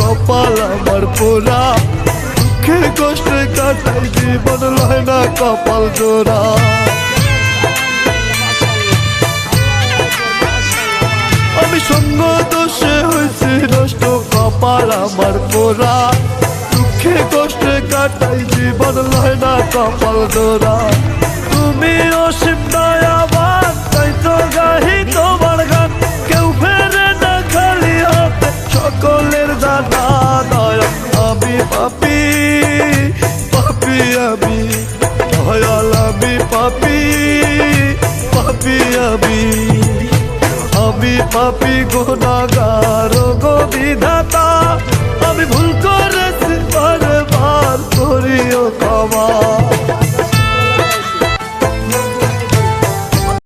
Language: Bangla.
কপাল আমার পোড়া, দুঃখে কষ্টে কাটাই জীবন লয় না কপাল জোড়া। আমি সঙ্গ দোষে হয়েছি নষ্ট, কপাল আমার পোড়া, দুঃখে কষ্টে কাটাই জীবন লয় না কপাল জোড়া। তুমি অসীম দয়াবান, তাই তো গাহি তোমার গান, কেউ ফেরে না খালি হাতে, সকলের জানা দয়া। আমি পাপী পাপী, আমি দয়াল, আমি পাপী পাপী, আমি পাপী গুনাহগার গো বিধাতা। আমি ভুল